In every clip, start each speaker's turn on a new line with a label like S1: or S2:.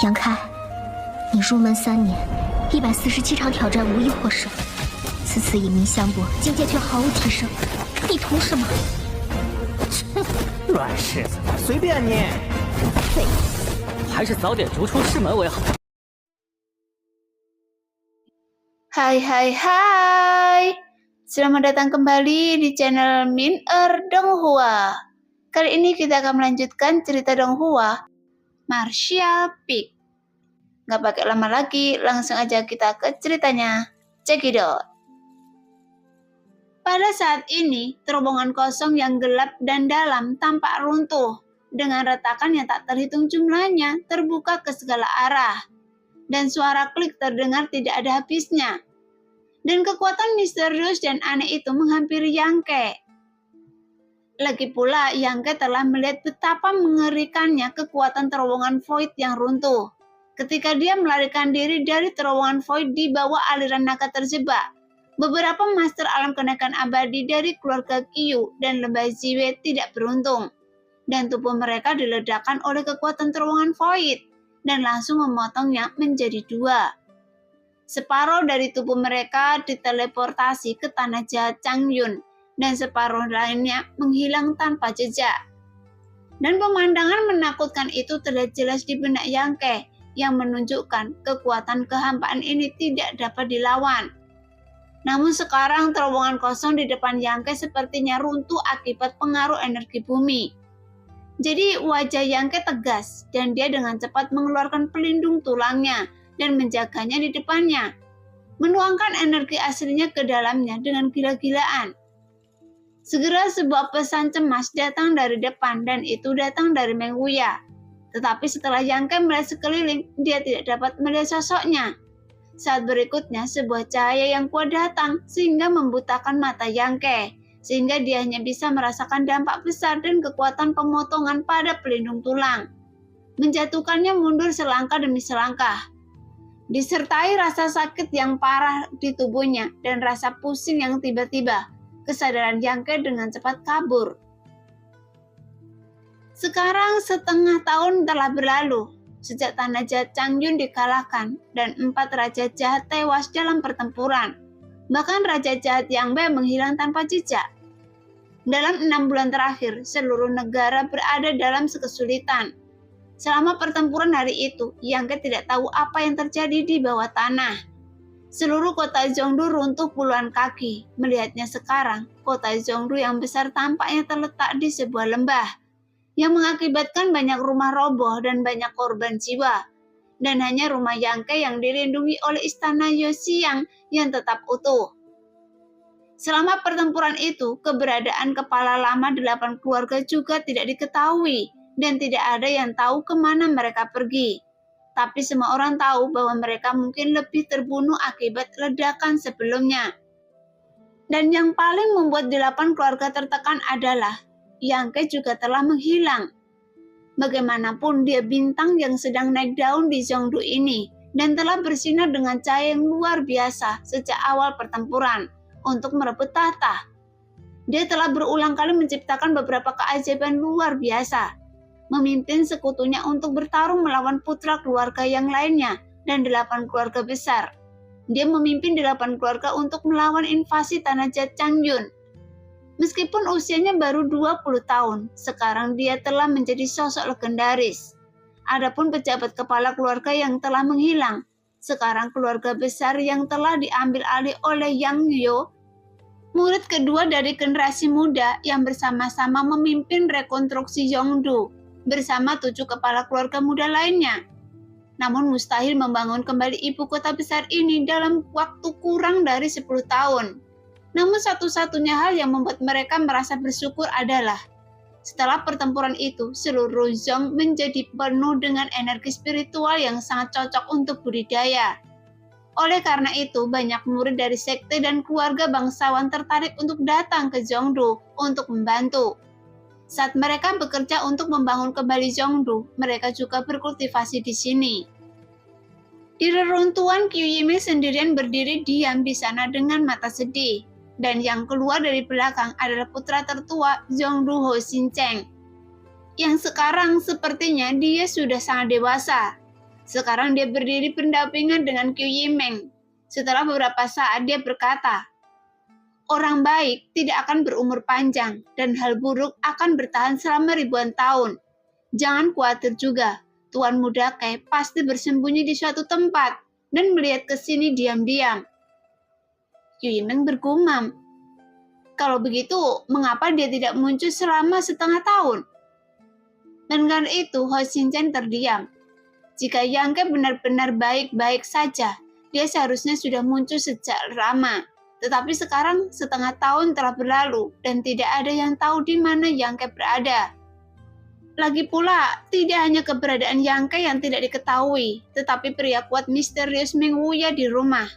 S1: 杨开，你入门3年，147场挑战无一获胜，此次以名相搏，境界却毫无提升，你图什么？
S2: 乱柿子，随便你。
S1: 废物，
S3: 还是早点逐出师门为好。
S4: Hai, selamat datang kembali di channel Min Donghua. Kali ini kita akan melanjutkan cerita Donghua, Martial Peak. Gak pakai lama lagi, langsung aja kita ke ceritanya. Check it out. Pada saat ini, terowongan kosong yang gelap dan dalam tampak runtuh. Dengan retakan yang tak terhitung jumlahnya, terbuka ke segala arah. Dan suara klik terdengar tidak ada habisnya. Dan kekuatan misterius dan aneh itu menghampiri Yangke. Lagi pula, Yangke telah melihat betapa mengerikannya kekuatan terowongan Void yang runtuh. Ketika dia melarikan diri dari terowongan Void di bawah aliran naga terjebak, beberapa master alam kenaikan abadi dari keluarga Kyu dan lembah Ziwe tidak beruntung, dan tubuh mereka diledakkan oleh kekuatan terowongan Void dan langsung memotongnya menjadi 2. Separuh dari tubuh mereka diteleportasi ke tanah jahat Changyun, dan separuh lainnya menghilang tanpa jejak. Dan pemandangan menakutkan itu terlihat jelas di benak Yangke, yang menunjukkan kekuatan kehampaan ini tidak dapat dilawan. Namun sekarang terowongan kosong di depan Yangke sepertinya runtuh akibat pengaruh energi bumi. Jadi wajah Yangke tegas dan dia dengan cepat mengeluarkan pelindung tulangnya dan menjaganya di depannya, menuangkan energi aslinya ke dalamnya dengan gila-gilaan. Segera sebuah pesan cemas datang dari depan dan itu datang dari Meng Wuya. Tetapi setelah Yangke melihat sekeliling, dia tidak dapat melihat sosoknya. Saat berikutnya, sebuah cahaya yang kuat datang sehingga membutakan mata Yangke, sehingga dia hanya bisa merasakan dampak besar dan kekuatan pemotongan pada pelindung tulang, menjatuhkannya mundur selangkah demi selangkah. Disertai rasa sakit yang parah di tubuhnya dan rasa pusing yang tiba-tiba, kesadaran Yangke dengan cepat kabur. Sekarang setengah tahun telah berlalu sejak tanah jahat Changyun dikalahkan dan 4 raja jahat tewas dalam pertempuran. Bahkan raja jahat Yang Bei menghilang tanpa jejak. Dalam 6 bulan terakhir, seluruh negara berada dalam kesulitan. Selama pertempuran hari itu, Yangke tidak tahu apa yang terjadi di bawah tanah. Seluruh kota Zhongdu runtuh puluhan kaki. Melihatnya sekarang, kota Zhongdu yang besar tampaknya terletak di sebuah lembah, yang mengakibatkan banyak rumah roboh dan banyak korban jiwa. Dan hanya rumah Yangke yang dilindungi oleh istana Yoxiang yang tetap utuh. Selama pertempuran itu, keberadaan kepala lama 8 keluarga juga tidak diketahui dan tidak ada yang tahu kemana mereka pergi. Tapi semua orang tahu bahwa mereka mungkin lebih terbunuh akibat ledakan sebelumnya. Dan yang paling membuat 8 keluarga tertekan adalah Yangke juga telah menghilang. Bagaimanapun dia bintang yang sedang naik daun di Zhongdu ini dan telah bersinar dengan cahaya yang luar biasa sejak awal pertempuran untuk merebut tahta. Dia telah berulang kali menciptakan beberapa keajaiban luar biasa, memimpin sekutunya untuk bertarung melawan putra keluarga yang lainnya dan 8 keluarga besar. Dia memimpin 8 keluarga untuk melawan invasi tanah jahat Changyun. Meskipun usianya baru 20 tahun, sekarang dia telah menjadi sosok legendaris. Adapun pejabat kepala keluarga yang telah menghilang, sekarang keluarga besar yang telah diambil alih oleh Yang Yo, murid kedua dari generasi muda yang bersama-sama memimpin rekonstruksi Zhongdu bersama 7 kepala keluarga muda lainnya. Namun mustahil membangun kembali ibu kota besar ini dalam waktu kurang dari 10 tahun. Namun satu-satunya hal yang membuat mereka merasa bersyukur adalah setelah pertempuran itu, seluruh Zhong menjadi penuh dengan energi spiritual yang sangat cocok untuk budidaya. Oleh karena itu, banyak murid dari sekte dan keluarga bangsawan tertarik untuk datang ke Zhongdu untuk membantu. Saat mereka bekerja untuk membangun kembali Zhongdu, mereka juga berkultivasi di sini. Di reruntuhan, Qu Yimei sendirian berdiri diam di sana dengan mata sedih. Dan yang keluar dari belakang adalah putra tertua Zhongdu Ho Xincheng, yang sekarang sepertinya dia sudah sangat dewasa. Sekarang dia berdiri berdampingan dengan Qiu Yimeng. Setelah beberapa saat dia berkata, orang baik tidak akan berumur panjang dan hal buruk akan bertahan selama ribuan tahun. Jangan khawatir juga, Tuan Muda Kai pasti bersembunyi di suatu tempat dan melihat ke sini diam-diam. Qiu Yimeng bergumam, kalau begitu, mengapa dia tidak muncul selama setengah tahun? Dan karena itu, Hou Xinchen terdiam. Jika Yang Ke benar-benar baik-baik saja, dia seharusnya sudah muncul sejak lama. Tetapi sekarang setengah tahun telah berlalu dan tidak ada yang tahu di mana Yang Ke berada. Lagi pula, tidak hanya keberadaan Yang Ke yang tidak diketahui, tetapi pria kuat misterius Meng Wuya di rumah,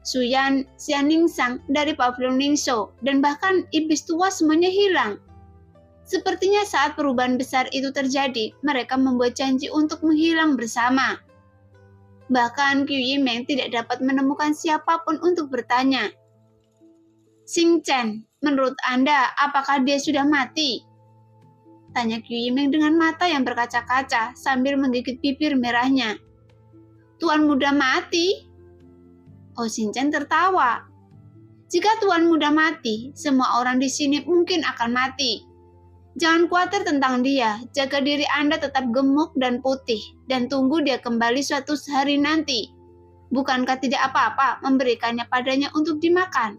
S4: Suyan, Xian Ningsang dari Pavilion Ningxou, dan bahkan iblis tua semuanya hilang. Sepertinya saat perubahan besar itu terjadi, mereka membuat janji untuk menghilang bersama. Bahkan Qiu Yimeng tidak dapat menemukan siapapun untuk bertanya. Xing Chen, menurut Anda, apakah dia sudah mati? Tanya Qiu Yimeng dengan mata yang berkaca-kaca sambil menggigit bibir merahnya. Tuan Muda mati? Hou Xinchen tertawa. Jika Tuan Muda mati, semua orang di sini mungkin akan mati. Jangan khawatir tentang dia, jaga diri Anda tetap gemuk dan putih, dan tunggu dia kembali suatu hari nanti. Bukankah tidak apa-apa memberikannya padanya untuk dimakan?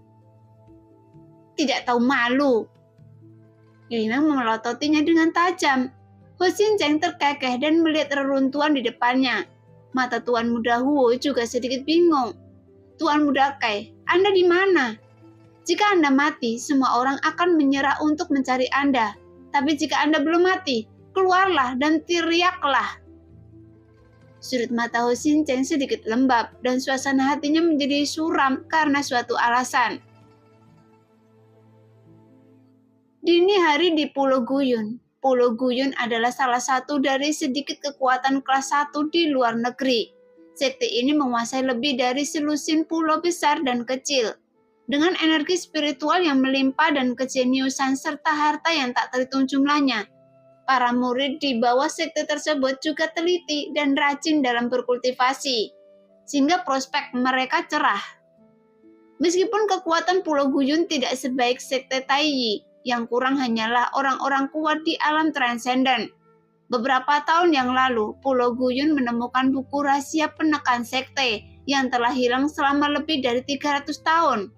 S4: Tidak tahu malu. Qiu Yimeng memelototinya dengan tajam. Hou Xinchen terkekeh dan melihat reruntuhan di depannya. Mata Tuan Muda Huo juga sedikit bingung. Tuan Muda Kai, Anda di mana? Jika Anda mati, semua orang akan menyerah untuk mencari Anda. Tapi jika Anda belum mati, keluarlah dan teriaklah. Sudut mata Hou Xinchen sedikit lembab dan suasana hatinya menjadi suram karena suatu alasan. Dini hari di Pulau Guyun. Pulau Guyun adalah salah satu dari sedikit kekuatan kelas 1 di luar negeri. Sekte ini menguasai lebih dari selusin pulau besar dan kecil. Dengan energi spiritual yang melimpah dan kejeniusan serta harta yang tak terhitung jumlahnya, para murid di bawah sekte tersebut juga teliti dan rajin dalam berkultivasi, sehingga prospek mereka cerah. Meskipun kekuatan Pulau Guyun tidak sebaik sekte Taiyi, yang kurang hanyalah orang-orang kuat di alam transenden. Beberapa tahun yang lalu, Pulau Guyun menemukan buku rahasia penekan sekte yang telah hilang selama lebih dari 300 tahun.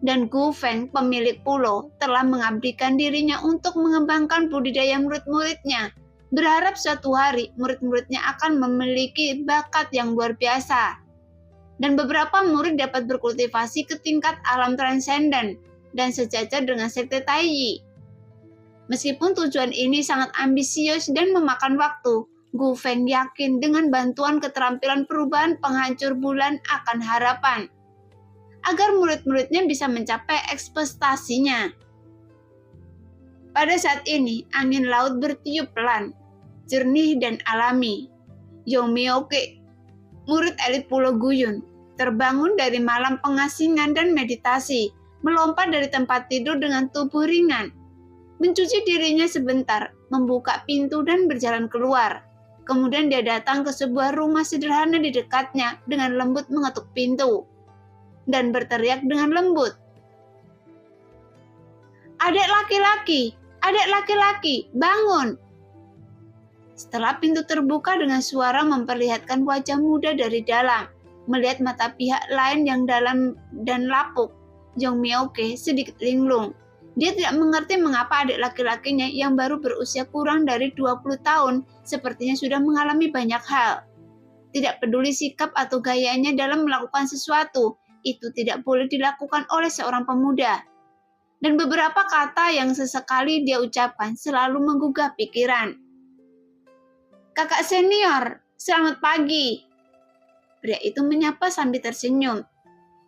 S4: Dan Gu Feng, pemilik pulau, telah mengabdikan dirinya untuk mengembangkan budidaya murid-muridnya, berharap suatu hari murid-muridnya akan memiliki bakat yang luar biasa. Dan beberapa murid dapat berkultivasi ke tingkat alam transenden dan sejajar dengan sekte Taiyi. Meskipun tujuan ini sangat ambisius dan memakan waktu, Gu Feng yakin dengan bantuan keterampilan perubahan penghancur bulan akan harapan, agar murid-muridnya bisa mencapai ekspektasinya. Pada saat ini, angin laut bertiup pelan, jernih dan alami. Yong Miaoke, murid elit Pulau Guyun, terbangun dari malam pengasingan dan meditasi, melompat dari tempat tidur dengan tubuh ringan, mencuci dirinya sebentar, membuka pintu dan berjalan keluar. Kemudian dia datang ke sebuah rumah sederhana di dekatnya dengan lembut mengetuk pintu dan berteriak dengan lembut. Adik laki-laki, bangun. Setelah pintu terbuka dengan suara memperlihatkan wajah muda dari dalam, melihat mata pihak lain yang dalam dan lapuk, Yong Miaoke sedikit linglung. Dia tidak mengerti mengapa adik laki-lakinya yang baru berusia kurang dari 20 tahun sepertinya sudah mengalami banyak hal. Tidak peduli sikap atau gayanya dalam melakukan sesuatu, itu tidak boleh dilakukan oleh seorang pemuda. Dan beberapa kata yang sesekali dia ucapkan selalu menggugah pikiran. Kakak senior, selamat pagi. Pria itu menyapa sambil tersenyum.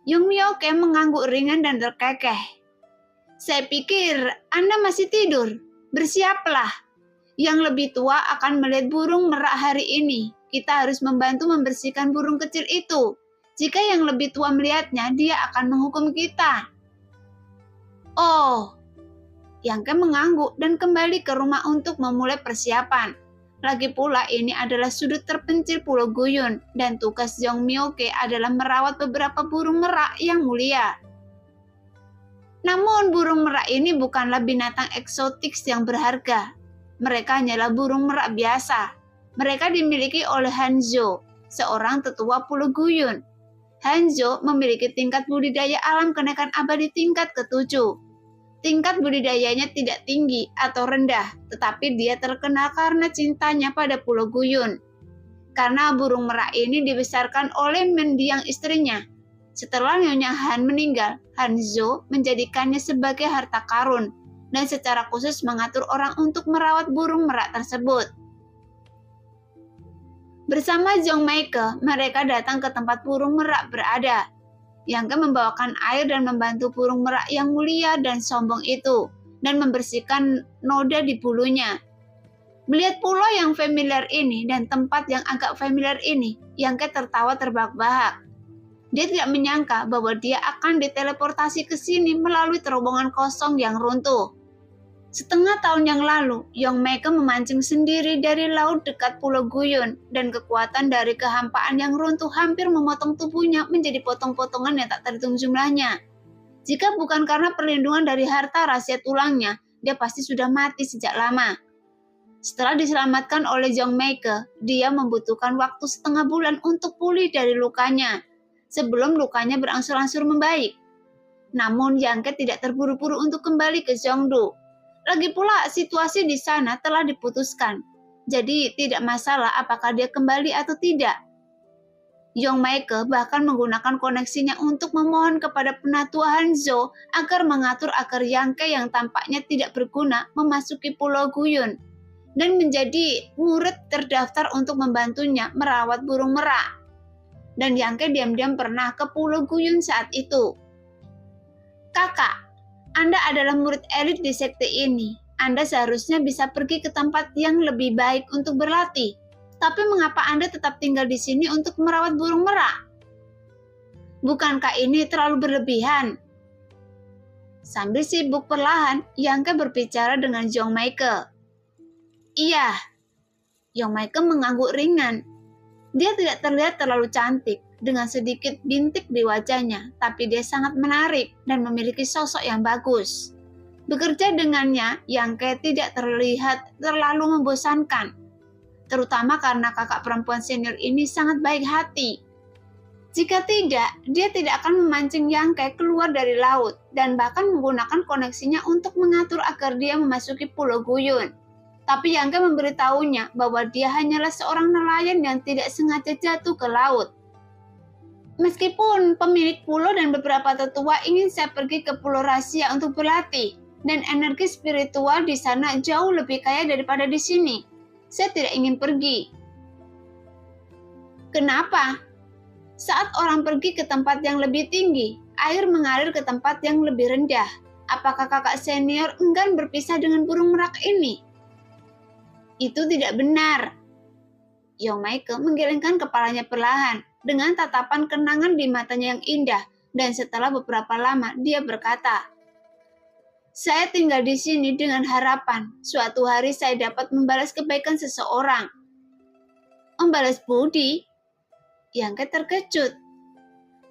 S4: Yong Miaoke mengangguk ringan dan terkekeh. Saya pikir Anda masih tidur. Bersiaplah. Yang lebih tua akan melihat burung merak hari ini. Kita harus membantu membersihkan burung kecil itu. Jika yang lebih tua melihatnya, dia akan menghukum kita. Oh, Yang Ke mengangguk dan kembali ke rumah untuk memulai persiapan. Lagi pula ini adalah sudut terpencil Pulau Guyun dan tugas Zhong Myoke adalah merawat beberapa burung merak yang mulia. Namun burung merak ini bukanlah binatang eksotik yang berharga. Mereka hanyalah burung merak biasa. Mereka dimiliki oleh Hanzhou, seorang tetua Pulau Guyun. Hanzhou memiliki tingkat budidaya alam kenaikan abadi tingkat ke-7. Tingkat budidayanya tidak tinggi atau rendah, tetapi dia terkenal karena cintanya pada Pulau Guyun. Karena burung merak ini dibesarkan oleh mendiang istrinya. Setelah Nyonya Han meninggal, Hanzhou menjadikannya sebagai harta karun dan secara khusus mengatur orang untuk merawat burung merak tersebut. Bersama Zhong Meike, mereka datang ke tempat burung merak berada. Yang membawakan air dan membantu burung merak yang mulia dan sombong itu, dan membersihkan noda di bulunya. Melihat pulau yang familiar ini dan tempat yang agak familiar ini, Yang tertawa terbahak-bahak. Dia tidak menyangka bahwa dia akan diteleportasi ke sini melalui terowongan kosong yang runtuh. Setengah tahun yang lalu, Yong Meike memancing sendiri dari laut dekat Pulau Guyun dan kekuatan dari kehampaan yang runtuh hampir memotong tubuhnya menjadi potong-potongan yang tak terhitung jumlahnya. Jika bukan karena perlindungan dari harta rahasia tulangnya, dia pasti sudah mati sejak lama. Setelah diselamatkan oleh Zhong Meike, dia membutuhkan waktu setengah bulan untuk pulih dari lukanya, sebelum lukanya berangsur-angsur membaik. Namun Yang tidak terburu-buru untuk kembali ke Zhongdu. Lagi pula situasi di sana telah diputuskan, jadi tidak masalah apakah dia kembali atau tidak. Yong Meike bahkan menggunakan koneksinya untuk memohon kepada penatua Hanzhou agar mengatur agar Yang yang tampaknya tidak berguna memasuki Pulau Guyun dan menjadi murid terdaftar untuk membantunya merawat burung merak. Dan Yang diam-diam pernah ke Pulau Guyun saat itu. Kakak, Anda adalah murid elit di sekte ini. Anda seharusnya bisa pergi ke tempat yang lebih baik untuk berlatih. Tapi mengapa Anda tetap tinggal di sini untuk merawat burung merak? Bukankah ini terlalu berlebihan? Sambil sibuk perlahan, Yang berbicara dengan Zhong Meike. Iya, Yong Meike mengangguk ringan. Dia tidak terlihat terlalu cantik, dengan sedikit bintik di wajahnya, tapi dia sangat menarik dan memiliki sosok yang bagus. Bekerja dengannya, Yang tidak terlihat terlalu membosankan, terutama karena kakak perempuan senior ini sangat baik hati. Jika tidak, dia tidak akan memancing Yang keluar dari laut dan bahkan menggunakan koneksinya untuk mengatur agar dia memasuki Pulau Guyun. Tapi Yang memberitahunya bahwa dia hanyalah seorang nelayan yang tidak sengaja jatuh ke laut. Meskipun pemilik pulau dan beberapa tetua ingin saya pergi ke Pulau Rahasia untuk berlatih, dan energi spiritual di sana jauh lebih kaya daripada di sini, saya tidak ingin pergi. Kenapa? Saat orang pergi ke tempat yang lebih tinggi, air mengalir ke tempat yang lebih rendah. Apakah kakak senior enggan berpisah dengan burung merak ini? Itu tidak benar. Yong Meike menggelengkan kepalanya perlahan, dengan tatapan kenangan di matanya yang indah, dan setelah beberapa lama dia berkata, "Saya tinggal di sini dengan harapan suatu hari saya dapat membalas kebaikan seseorang." Membalas budi? Yang terkejut.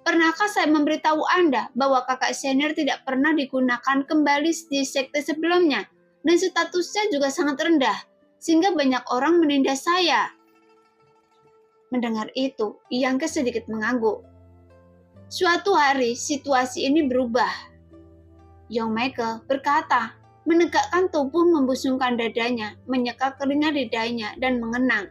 S4: Pernahkah saya memberitahu Anda bahwa kakak senior tidak pernah digunakan kembali di sekte sebelumnya, dan statusnya juga sangat rendah, sehingga banyak orang menindas saya? Mendengar itu, Yang sedikit mengangguk. Suatu hari, situasi ini berubah. Yong Meike berkata, menegakkan tubuh membusungkan dadanya, menyeka keringat lidahnya, dan mengenang.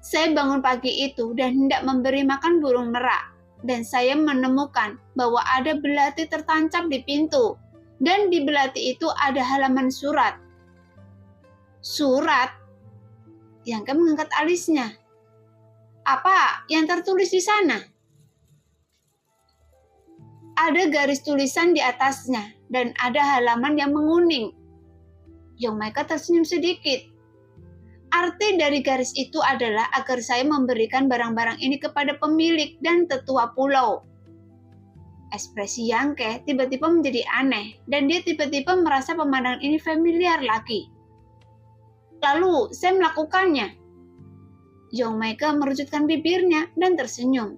S4: Saya bangun pagi itu dan hendak memberi makan burung merak, dan saya menemukan bahwa ada belati tertancap di pintu, dan di belati itu ada halaman surat. Surat? Yang mengangkat alisnya. Apa yang tertulis di sana? Ada garis tulisan di atasnya dan ada halaman yang menguning. Yong Meike tersenyum sedikit. Arti dari garis itu adalah agar saya memberikan barang-barang ini kepada pemilik dan tetua pulau. Ekspresi Yang tiba-tiba menjadi aneh dan dia tiba-tiba merasa pemandangan ini familiar lagi. Lalu saya melakukannya. Young Maike merujutkan bibirnya dan tersenyum.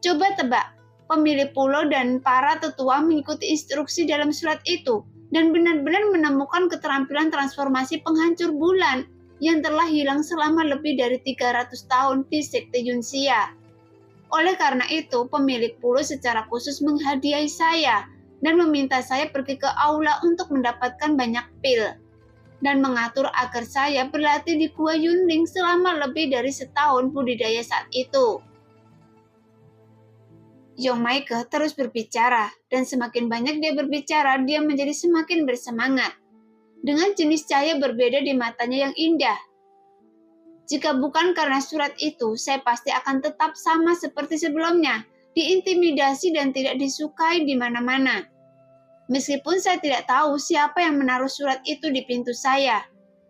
S4: Coba tebak, pemilik pulau dan para tetua mengikuti instruksi dalam surat itu dan benar-benar menemukan keterampilan transformasi penghancur bulan yang telah hilang selama lebih dari 300 tahun di sekte Yunxia. Oleh karena itu, pemilik pulau secara khusus menghadiahi saya dan meminta saya pergi ke aula untuk mendapatkan banyak pil dan mengatur agar saya berlatih di Gua Yunling selama lebih dari setahun budidaya saat itu. Young Maike terus berbicara, dan semakin banyak dia berbicara, dia menjadi semakin bersemangat. Dengan jenis cahaya berbeda di matanya yang indah. Jika bukan karena surat itu, saya pasti akan tetap sama seperti sebelumnya, diintimidasi dan tidak disukai di mana-mana. Meskipun saya tidak tahu siapa yang menaruh surat itu di pintu saya,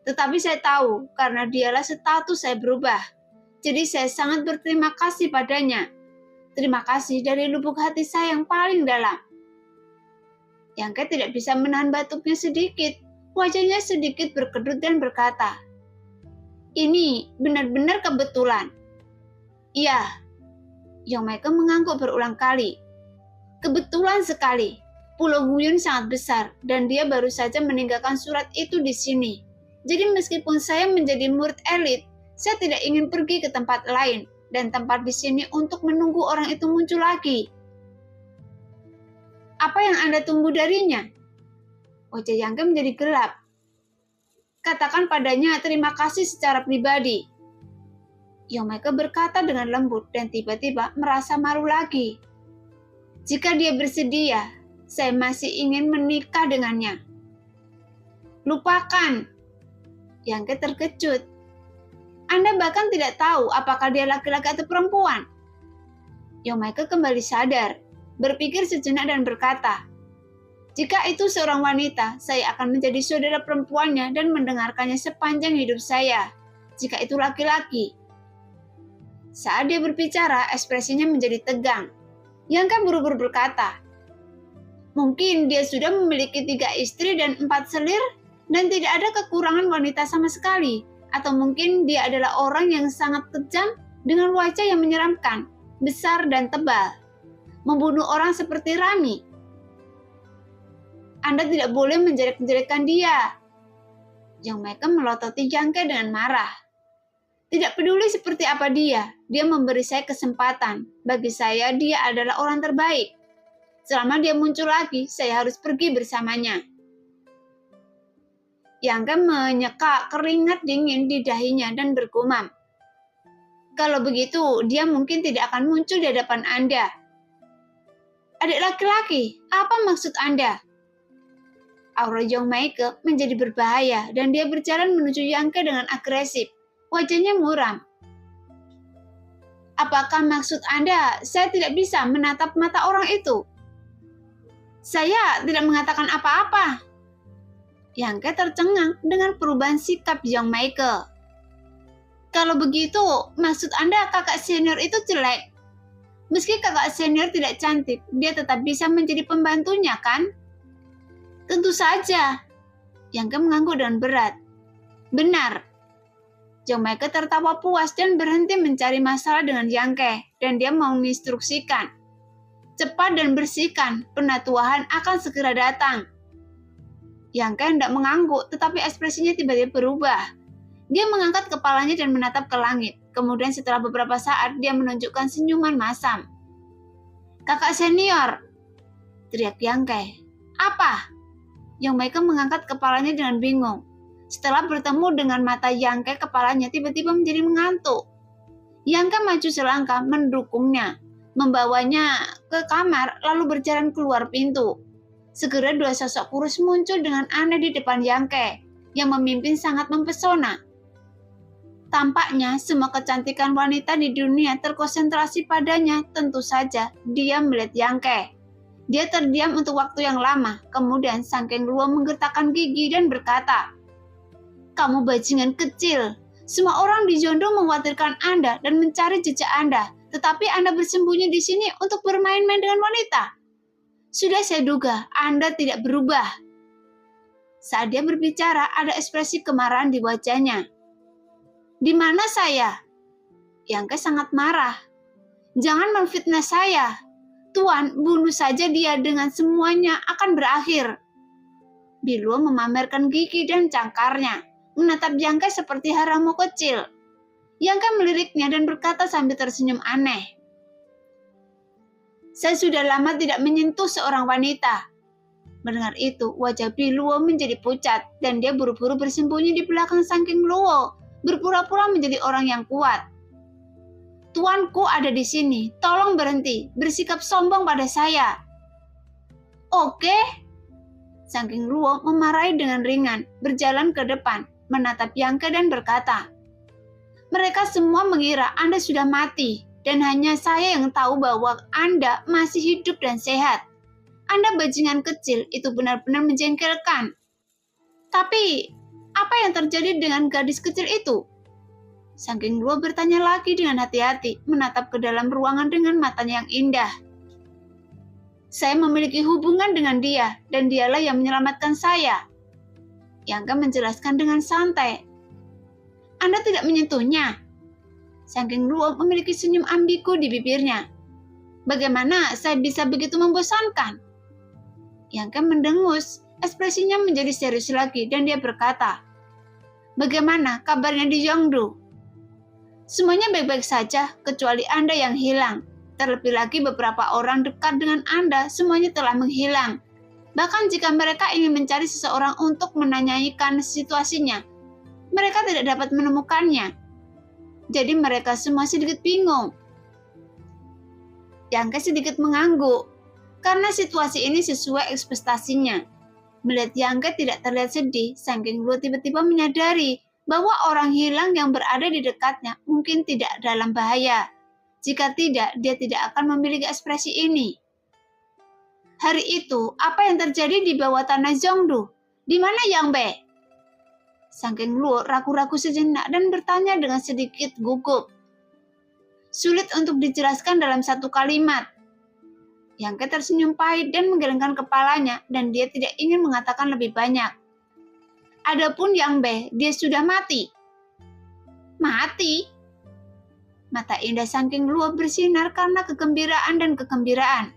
S4: tetapi saya tahu karena dialah status saya berubah. Jadi saya sangat berterima kasih padanya. Terima kasih dari lubuk hati saya yang paling dalam. Yangke tidak bisa menahan batuknya sedikit. Wajahnya sedikit berkedut dan berkata, "Ini benar-benar kebetulan." "Iya." Young Maike mengangguk berulang kali. "Kebetulan sekali. Pulau Guyun sangat besar dan dia baru saja meninggalkan surat itu di sini. Jadi meskipun saya menjadi murid elit, saya tidak ingin pergi ke tempat lain dan tempat di sini untuk menunggu orang itu muncul lagi." "Apa yang Anda tunggu darinya?" Wajah Yangke menjadi gelap. "Katakan padanya terima kasih secara pribadi." Young Maike berkata dengan lembut dan tiba-tiba merasa malu lagi. "Jika dia bersedia, saya masih ingin menikah dengannya." "Lupakan." Yangke terkejut. "Anda bahkan tidak tahu apakah dia laki-laki atau perempuan." Young Maike kembali sadar, berpikir sejenak dan berkata, "Jika itu seorang wanita, saya akan menjadi saudara perempuannya dan mendengarkannya sepanjang hidup saya. Jika itu laki-laki." Saat dia berbicara, ekspresinya menjadi tegang. Yangke buru-buru berkata, "Mungkin dia sudah memiliki 3 istri dan 4 selir dan tidak ada kekurangan wanita sama sekali. Atau mungkin dia adalah orang yang sangat kejam dengan wajah yang menyeramkan, besar dan tebal. Membunuh orang seperti Rami. Anda tidak boleh menjelek-jelekkan dia." Young Maike melototi Yangke dengan marah. "Tidak peduli seperti apa dia memberi saya kesempatan. Bagi saya, dia adalah orang terbaik. Selama dia muncul lagi, saya harus pergi bersamanya." Yangke menyeka keringat dingin di dahinya dan bergumam, "Kalau begitu, dia mungkin tidak akan muncul di hadapan Anda." "Adik laki-laki, apa maksud Anda?" Aura Young Maike menjadi berbahaya dan dia berjalan menuju Yangke dengan agresif. Wajahnya muram. "Apakah maksud Anda saya tidak bisa menatap mata orang itu?" "Saya tidak mengatakan apa-apa." Yangke tercengang dengan perubahan sikap Young Maike. "Kalau begitu, maksud Anda kakak senior itu jelek? Meski kakak senior tidak cantik, dia tetap bisa menjadi pembantunya, kan?" "Tentu saja." Yangke mengangguk dengan berat. "Benar." Young Maike tertawa puas dan berhenti mencari masalah dengan Yangke, dan dia menginstruksikan, "Cepat dan bersihkan, penatuahan akan segera datang." Yangke hendak mengangguk, tetapi ekspresinya tiba-tiba berubah. Dia mengangkat kepalanya dan menatap ke langit. Kemudian setelah beberapa saat, dia menunjukkan senyuman masam. "Kakak senior!" teriak Yangke. "Apa?" Young Maike mengangkat kepalanya dengan bingung. Setelah bertemu dengan mata Yangke, kepalanya tiba-tiba menjadi mengantuk. Yangke maju selangkah mendukungnya, membawanya ke kamar lalu berjalan keluar pintu. Segera 2 sosok kurus muncul dengan aneh di depan Yangke, yang memimpin sangat mempesona. Tampaknya semua kecantikan wanita di dunia terkonsentrasi padanya. Tentu saja dia melihat Yangke. Dia terdiam untuk waktu yang lama, kemudian Sangkeng Luo menggertakkan gigi dan berkata, "Kamu bajingan kecil. Semua orang di Jondo mengkhawatirkan Anda dan mencari jejak Anda, tetapi Anda bersembunyi di sini untuk bermain-main dengan wanita. Sudah saya duga, Anda tidak berubah." Saat dia berbicara, ada ekspresi kemarahan di wajahnya. "Di mana saya?" Yangke sangat marah. "Jangan memfitnah saya. Tuan, bunuh saja dia, dengan semuanya akan berakhir." Biluo memamerkan gigi dan cangkarnya, menatap Yangke seperti harimau kecil. Yangke meliriknya dan berkata sambil tersenyum aneh, "Saya sudah lama tidak menyentuh seorang wanita." Mendengar itu, wajah Biluo menjadi pucat dan dia buru-buru bersembunyi di belakang Sangking Luo, berpura-pura menjadi orang yang kuat. "Tuanku ada di sini, tolong berhenti, bersikap sombong pada saya." "Oke." Sangking Luo memarahi dengan ringan, berjalan ke depan, menatap Yangke dan berkata, "Mereka semua mengira Anda sudah mati, dan hanya saya yang tahu bahwa Anda masih hidup dan sehat. Anda bajingan kecil, itu benar-benar menjengkelkan. Tapi, apa yang terjadi dengan gadis kecil itu?" Sangking Luo bertanya lagi dengan hati-hati, menatap ke dalam ruangan dengan matanya yang indah. "Saya memiliki hubungan dengan dia, dan dialah yang menyelamatkan saya." Yangke menjelaskan dengan santai. "Anda tidak menyentuhnya?" Sangking Luo memiliki senyum ambigu di bibirnya. "Bagaimana saya bisa begitu membosankan?" Yangke mendengus, ekspresinya menjadi serius lagi dan dia berkata, "Bagaimana kabarnya di Yongdu?" "Semuanya baik-baik saja, kecuali Anda yang hilang. Terlebih lagi beberapa orang dekat dengan Anda semuanya telah menghilang. Bahkan jika mereka ingin mencari seseorang untuk menanyakan situasinya, mereka tidak dapat menemukannya. Jadi mereka semua sedikit bingung." Yangke sedikit mengangguk, karena situasi ini sesuai ekspektasinya. Melihat Yangke tidak terlihat sedih, Sangking Luo tiba-tiba menyadari bahwa orang hilang yang berada di dekatnya mungkin tidak dalam bahaya. Jika tidak, dia tidak akan memiliki ekspresi ini. "Hari itu, apa yang terjadi di bawah tanah Zhongdu? Di mana Yang Be?" Sangking Luo ragu-ragu sejenak dan bertanya dengan sedikit gugup. "Sulit untuk dijelaskan dalam satu kalimat." Yangke tersenyum pahit dan menggelengkan kepalanya, dan dia tidak ingin mengatakan lebih banyak. "Adapun Yang Be, dia sudah mati." "Mati?" Mata indah Sangking Luo bersinar karena kegembiraan dan kegembiraan.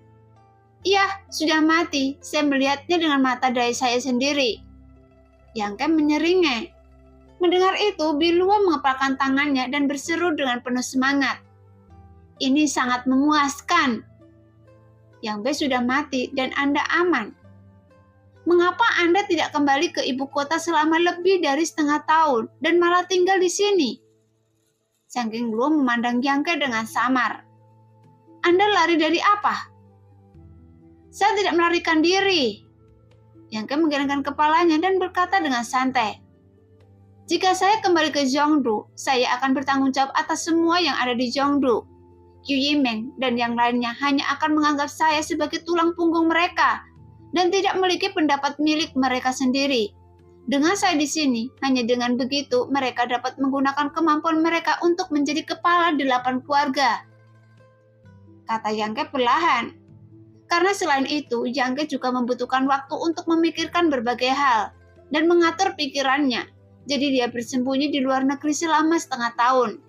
S4: "Iya, sudah mati. Saya melihatnya dengan mata daya saya sendiri." Yangke menyeringai. Mendengar itu, Biluo mengepalkan tangannya dan berseru dengan penuh semangat, "Ini sangat memuaskan. Yang Be sudah mati dan Anda aman. Mengapa Anda tidak kembali ke ibu kota selama lebih dari setengah tahun dan malah tinggal di sini?" Sangking Luo memandang Yangke dengan samar. "Anda lari dari apa?" "Saya tidak melarikan diri." Yangke menggelengkan kepalanya dan berkata dengan santai, "Jika saya kembali ke Zhongdu, saya akan bertanggung jawab atas semua yang ada di Zhongdu. Yu Yimeng dan yang lainnya hanya akan menganggap saya sebagai tulang punggung mereka dan tidak memiliki pendapat milik mereka sendiri. Dengan saya di sini, hanya dengan begitu mereka dapat menggunakan kemampuan mereka untuk menjadi kepala 8 keluarga." Kata Yangke perlahan. Karena selain itu, Yangke juga membutuhkan waktu untuk memikirkan berbagai hal dan mengatur pikirannya. Jadi dia bersembunyi di luar negeri selama setengah tahun.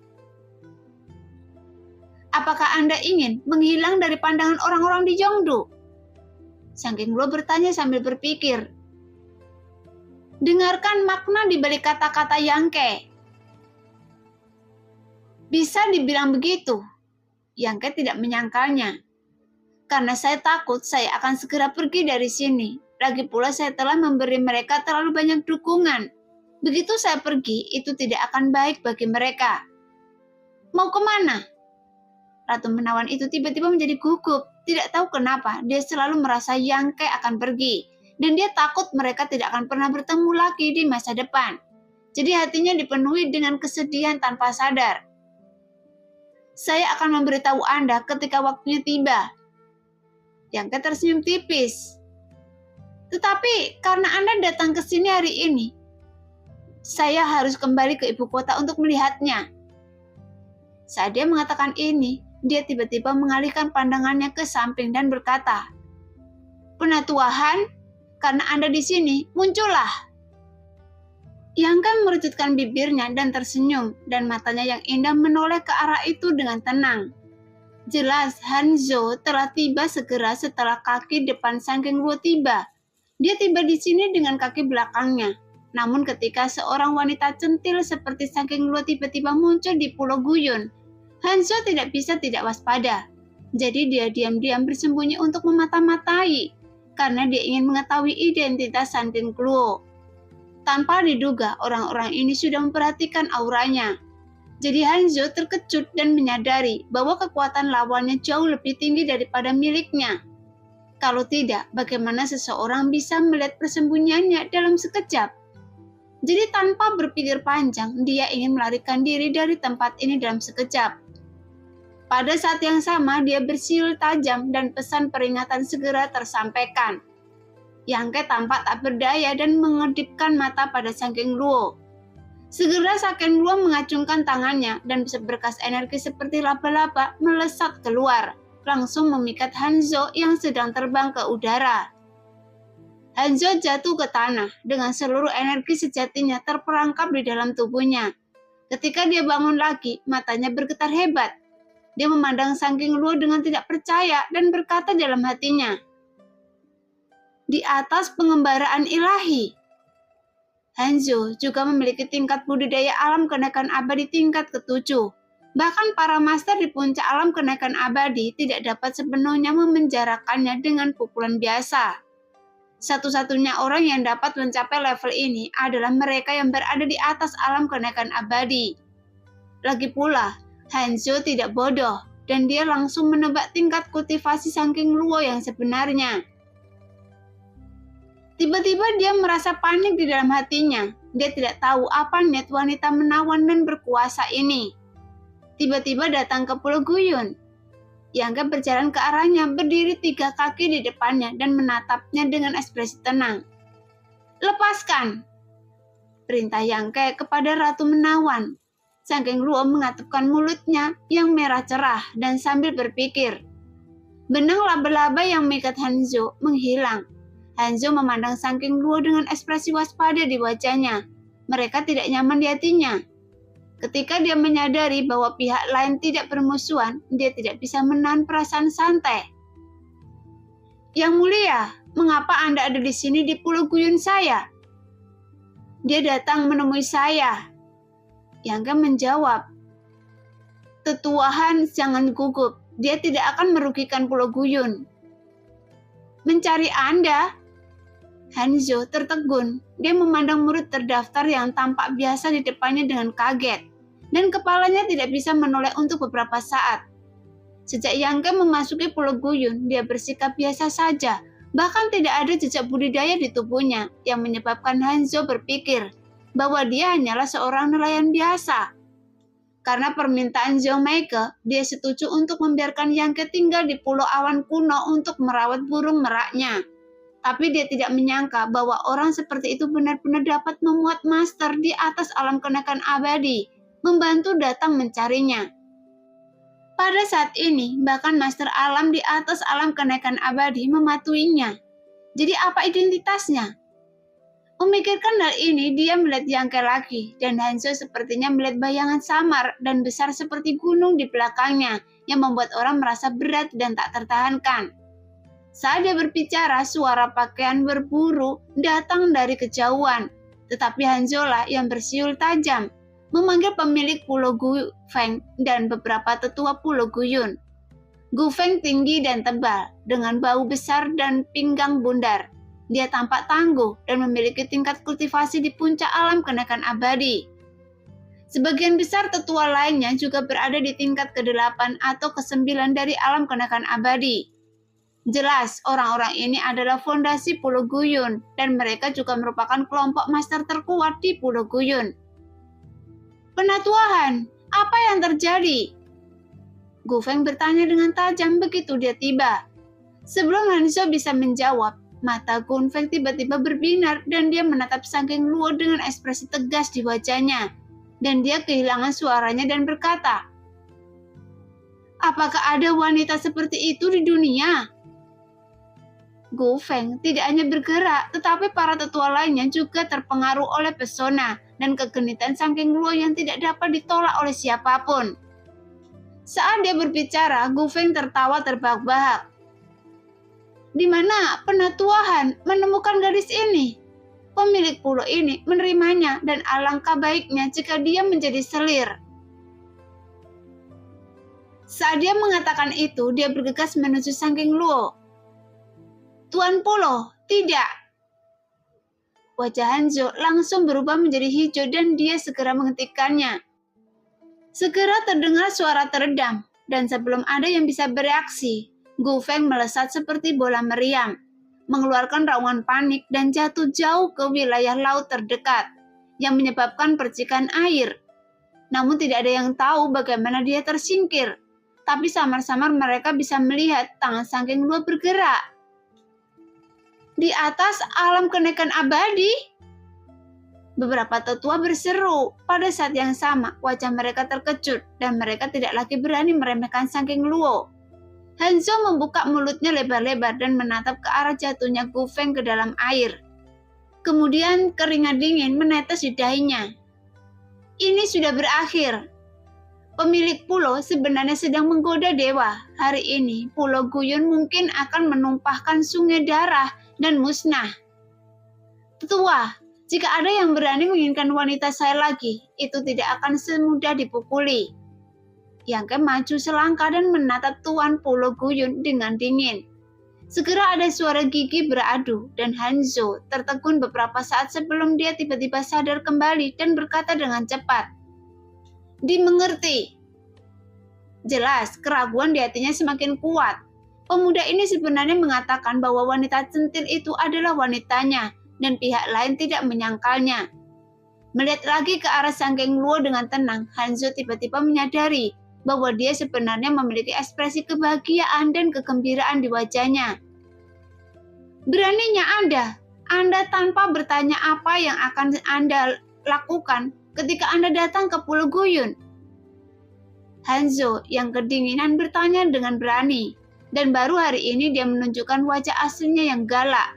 S4: "Apakah Anda ingin menghilang dari pandangan orang-orang di Yongdu?" Sangking Luo bertanya sambil berpikir. Dengarkan makna di balik kata-kata Yangke. Bisa dibilang begitu. Yangke tidak menyangkalnya. "Karena saya takut saya akan segera pergi dari sini. Lagi pula saya telah memberi mereka terlalu banyak dukungan. Begitu saya pergi, itu tidak akan baik bagi mereka." "Mau kemana?" Ratu menawan itu tiba-tiba menjadi gugup. Tidak tahu kenapa, dia selalu merasa Yangke akan pergi. Dan dia takut mereka tidak akan pernah bertemu lagi di masa depan. Jadi hatinya dipenuhi dengan kesedihan tanpa sadar. "Saya akan memberitahu Anda ketika waktunya tiba." Yangke tersenyum tipis. "Tetapi karena Anda datang ke sini hari ini, saya harus kembali ke ibu kota untuk melihatnya." Saat dia mengatakan ini, dia tiba-tiba mengalihkan pandangannya ke samping dan berkata, "Penatuahan, karena Anda di sini, muncullah." Yang Ke merejutkan bibirnya dan tersenyum, dan matanya yang indah menoleh ke arah itu dengan tenang. Jelas Hanzo telah tiba segera setelah kaki depan Sangking Luo tiba. Dia tiba di sini dengan kaki belakangnya. Namun ketika seorang wanita centil seperti Sangking Luo tiba-tiba muncul di Pulau Guyun, Hanzo tidak bisa tidak waspada. Jadi dia diam-diam bersembunyi untuk memata-matai, karena dia ingin mengetahui identitas Sangking Luo. Tanpa diduga, orang-orang ini sudah memperhatikan auranya. Jadi Hanzo terkejut dan menyadari bahwa kekuatan lawannya jauh lebih tinggi daripada miliknya. Kalau tidak, bagaimana seseorang bisa melihat persembunyiannya dalam sekejap? Jadi tanpa berpikir panjang, dia ingin melarikan diri dari tempat ini dalam sekejap. Pada saat yang sama, dia bersiul tajam dan pesan peringatan segera tersampaikan. Yang Ke tampak tak berdaya dan mengedipkan mata pada Sangking Luo. Segera Sangking Luo mengacungkan tangannya dan seberkas energi seperti laba-laba melesat keluar, langsung memikat Hanzo yang sedang terbang ke udara. Hanzo jatuh ke tanah dengan seluruh energi sejatinya terperangkap di dalam tubuhnya. Ketika dia bangun lagi, matanya bergetar hebat. Dia memandang Sangking Luo dengan tidak percaya dan berkata dalam hatinya, "Di atas pengembaraan ilahi." Hanzo juga memiliki tingkat budidaya alam kenaikan abadi tingkat ke-7. Bahkan para master di puncak alam kenaikan abadi tidak dapat sepenuhnya memenjarakannya dengan pukulan biasa. Satu-satunya orang yang dapat mencapai level ini adalah mereka yang berada di atas alam kenaikan abadi. Lagi pula, Hanzo tidak bodoh dan dia langsung menebak tingkat kultivasi Sangking Luo yang sebenarnya. Tiba-tiba dia merasa panik di dalam hatinya. Dia tidak tahu apa niat wanita menawan dan berkuasa ini. Tiba-tiba datang ke Pulau Guyun. Yang Ke berjalan ke arahnya, berdiri 3 kaki di depannya dan menatapnya dengan ekspresi tenang. "Lepaskan!" perintah Yang Ke kepada Ratu Menawan. Sangking Luo mengatupkan mulutnya yang merah cerah dan sambil berpikir. Benang laba-laba yang mengikat Hanzo menghilang. Hanzo memandang Sangking Luo dengan ekspresi waspada di wajahnya. Mereka tidak nyaman di hatinya. Ketika dia menyadari bahwa pihak lain tidak bermusuhan, dia tidak bisa menahan perasaan santai. "Yang Mulia, mengapa Anda ada di sini di Pulau Guyun saya?" "Dia datang menemui saya." Yang Ke menjawab, "Tetuahan, jangan gugup. Dia tidak akan merugikan Pulau Guyun." "Mencari Anda?" Hanzo tertegun. Dia memandang murid terdaftar yang tampak biasa di depannya dengan kaget, dan kepalanya tidak bisa menoleh untuk beberapa saat. Sejak Yang Ke memasuki Pulau Guyun, dia bersikap biasa saja, bahkan tidak ada jejak budidaya di tubuhnya yang menyebabkan Hanzo berpikir bahwa dia hanyalah seorang nelayan biasa. Karena permintaan Zhou Meike, dia setuju untuk membiarkan Yang Ke tinggal di Pulau Awan Kuno untuk merawat burung meraknya. Tapi dia tidak menyangka bahwa orang seperti itu benar-benar dapat memuat master di atas alam kenaikan abadi, membantu datang mencarinya. Pada saat ini, bahkan master alam di atas alam kenaikan abadi mematuinya. Jadi apa identitasnya? Memikirkan hal ini, dia melihat Yang Ke lagi, dan Hanzo sepertinya melihat bayangan samar dan besar seperti gunung di belakangnya, yang membuat orang merasa berat dan tak tertahankan. Saat dia berbicara, suara pakaian berburu datang dari kejauhan, tetapi Hanzo lah yang bersiul tajam, memanggil pemilik Pulau Gufeng dan beberapa tetua Pulau Guyun. Gufeng tinggi dan tebal, dengan bau besar dan pinggang bundar. Dia tampak tangguh dan memiliki tingkat kultivasi di puncak alam kenaikan abadi. Sebagian besar tetua lainnya juga berada di tingkat ke-8 atau ke-9 dari alam kenaikan abadi. Jelas, orang-orang ini adalah fondasi Pulau Guyun, dan mereka juga merupakan kelompok master terkuat di Pulau Guyun. "Penatuahan, apa yang terjadi?" Gufeng bertanya dengan tajam begitu dia tiba. Sebelum Hanzo bisa menjawab, mata Gufeng tiba-tiba berbinar dan dia menatap Sangking Luo dengan ekspresi tegas di wajahnya. Dan dia kehilangan suaranya dan berkata, "Apakah ada wanita seperti itu di dunia?" Gufeng tidak hanya bergerak, tetapi para tetua lainnya juga terpengaruh oleh pesona dan kegenitan Sangking Luo yang tidak dapat ditolak oleh siapapun. Saat dia berbicara, Gu Feng tertawa terbahak-bahak. Di mana Penatuahan menemukan gadis ini? Pemilik pulau ini menerimanya dan alangkah baiknya jika dia menjadi selir. Saat dia mengatakan itu, dia bergegas menuju Sangking Luo. Tuan Pulau, tidak. Wajah Hanzo langsung berubah menjadi hijau dan dia segera menghentikannya. Segera terdengar suara teredam, dan sebelum ada yang bisa bereaksi, Gu Feng melesat seperti bola meriam, mengeluarkan raungan panik dan jatuh jauh ke wilayah laut terdekat, yang menyebabkan percikan air. Namun tidak ada yang tahu bagaimana dia tersingkir, tapi samar-samar mereka bisa melihat tangan Sangking Luo bergerak. Di atas alam kenaikan abadi? Beberapa tetua berseru. Pada saat yang sama, wajah mereka terkejut dan mereka tidak lagi berani meremehkan Sangking Luo. Hanzo membuka mulutnya lebar-lebar dan menatap ke arah jatuhnya Gu Feng ke dalam air. Kemudian keringat dingin menetes di dahinya. Ini sudah berakhir. Pemilik pulau sebenarnya sedang menggoda dewa. Hari ini, Pulau Guyun mungkin akan menumpahkan sungai darah dan musnah. Tetua, jika ada yang berani menginginkan wanita saya lagi, itu tidak akan semudah dipukuli. Yang maju selangkah dan menatap Tuan Pulau Guyun dengan dingin. Segera ada suara gigi beradu dan Hanzo tertegun beberapa saat sebelum dia tiba-tiba sadar kembali dan berkata dengan cepat. Dimengerti. Jelas, keraguan di hatinya semakin kuat. Pemuda ini sebenarnya mengatakan bahwa wanita centil itu adalah wanitanya dan pihak lain tidak menyangkalnya. Melihat lagi ke arah Sangking Luo dengan tenang, Hanzo tiba-tiba menyadari bahwa dia sebenarnya memiliki ekspresi kebahagiaan dan kegembiraan di wajahnya. Beraninya Anda tanpa bertanya apa yang akan Anda lakukan ketika Anda datang ke Pulau Guyun. Hanzo yang kedinginan bertanya dengan berani, dan baru hari ini dia menunjukkan wajah aslinya yang galak.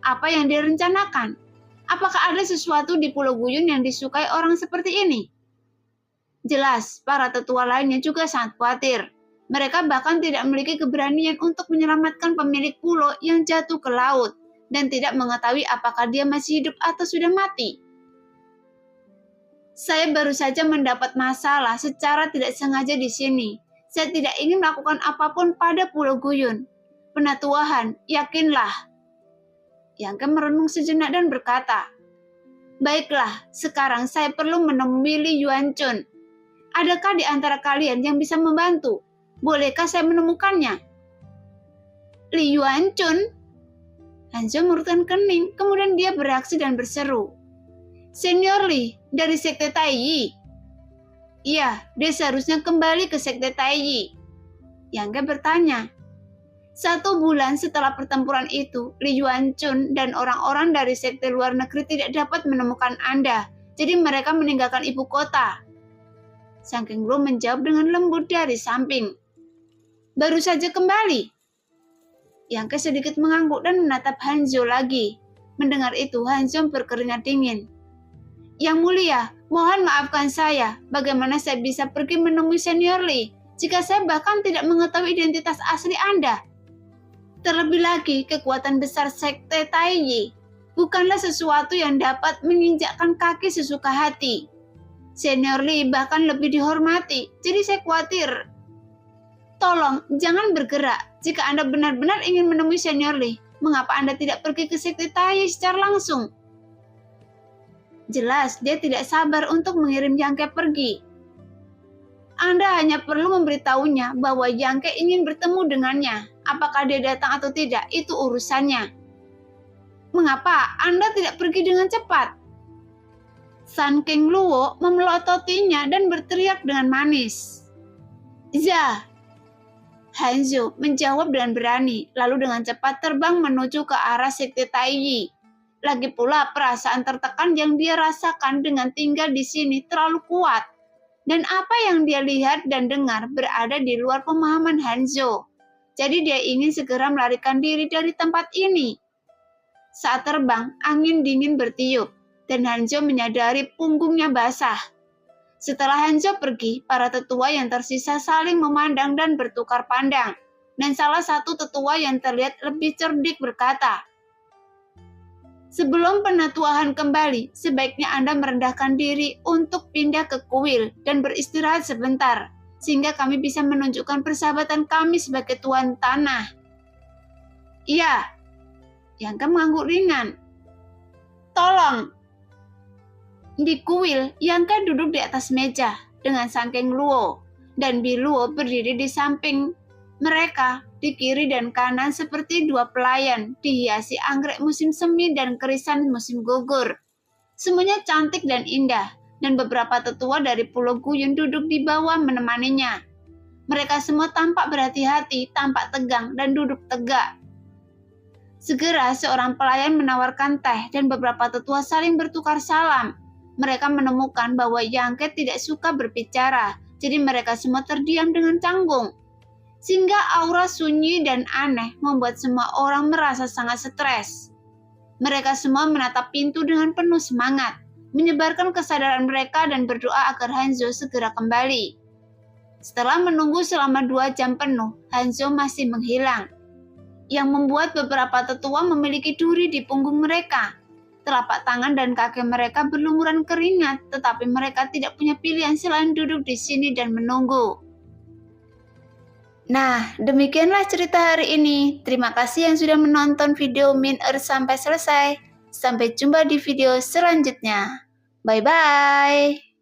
S4: Apa yang dia rencanakan? Apakah ada sesuatu di Pulau Guyun yang disukai orang seperti ini? Jelas, para tetua lainnya juga sangat khawatir. Mereka bahkan tidak memiliki keberanian untuk menyelamatkan pemilik pulau yang jatuh ke laut, dan tidak mengetahui apakah dia masih hidup atau sudah mati. Saya baru saja mendapat masalah secara tidak sengaja di sini. Saya tidak ingin melakukan apapun pada Pulau Guyun. Penatuahan, yakinlah. Yang merenung sejenak dan berkata, baiklah, sekarang saya perlu menemui Li Yuanchun. Adakah di antara kalian yang bisa membantu? Bolehkah saya menemukannya? Li Yuanchun? Hanzo merutkan kening, kemudian dia bereaksi dan berseru. Senior Li, dari Sekte Taiyi. Iya, dia seharusnya kembali ke Sekte Taiyi. Yang bertanya. 1 bulan setelah pertempuran itu, Li Yuanchun dan orang-orang dari sekte luar negeri tidak dapat menemukan Anda, jadi mereka meninggalkan ibu kota. Sangking Luo menjawab dengan lembut dari samping. Baru saja kembali. Yang sedikit mengangguk dan menatap Hanzo lagi. Mendengar itu, Hanzo berkeringat dingin. Yang mulia, mohon maafkan saya. Bagaimana saya bisa pergi menemui Senior Li jika saya bahkan tidak mengetahui identitas asli Anda? Terlebih lagi, kekuatan besar Sekte Taiyi bukanlah sesuatu yang dapat menginjakkan kaki sesuka hati. Senior Li bahkan lebih dihormati, jadi saya khawatir. Tolong, jangan bergerak. Jika Anda benar-benar ingin menemui Senior Li, mengapa Anda tidak pergi ke Sekte Taiyi secara langsung? Jelas, dia tidak sabar untuk mengirim Yangke pergi. Anda hanya perlu memberitahunya bahwa Yangke ingin bertemu dengannya. Apakah dia datang atau tidak, itu urusannya. Mengapa Anda tidak pergi dengan cepat? Sangking Luo memelototinya dan berteriak dengan manis. Ya. Hanzo menjawab dengan berani, lalu dengan cepat terbang menuju ke arah Sekte Taiyi. Lagi pula perasaan tertekan yang dia rasakan dengan tinggal di sini terlalu kuat. Dan apa yang dia lihat dan dengar berada di luar pemahaman Hanzo. Jadi dia ingin segera melarikan diri dari tempat ini. Saat terbang, angin dingin bertiup. dan Hanzo menyadari punggungnya basah. Setelah Hanzo pergi, para tetua yang tersisa saling memandang dan bertukar pandang. Dan salah satu tetua yang terlihat lebih cerdik berkata, "Sebelum penatuahan kembali, sebaiknya Anda merendahkan diri untuk pindah ke kuil dan beristirahat sebentar, sehingga kami bisa menunjukkan persahabatan kami sebagai tuan tanah." "Iya," Yangke mengangguk ringan. "Tolong." Di kuil, Yangke duduk di atas meja dengan Sangkeng Luo, dan Biluo berdiri di samping mereka, di kiri dan kanan seperti dua pelayan, dihiasi anggrek musim semi dan kerisan musim gugur. Semuanya cantik dan indah, dan beberapa tetua dari Pulau Guyun duduk di bawah menemaninya. Mereka semua tampak berhati-hati, tampak tegang, dan duduk tegak. Segera seorang pelayan menawarkan teh dan beberapa tetua saling bertukar salam. Mereka menemukan bahwa Yangke tidak suka berbicara, jadi mereka semua terdiam dengan canggung. Sehingga aura sunyi dan aneh membuat semua orang merasa sangat stres. Mereka semua menatap pintu dengan penuh semangat, menyebarkan kesadaran mereka dan berdoa agar Hanzo segera kembali. Setelah menunggu selama 2 jam penuh, Hanzo masih menghilang, yang membuat beberapa tetua memiliki duri di punggung mereka. Telapak tangan dan kaki mereka berlumuran keringat, tetapi mereka tidak punya pilihan selain duduk di sini dan menunggu. Nah, demikianlah cerita hari ini. Terima kasih yang sudah menonton video Min Earth sampai selesai. Sampai jumpa di video selanjutnya. Bye-bye.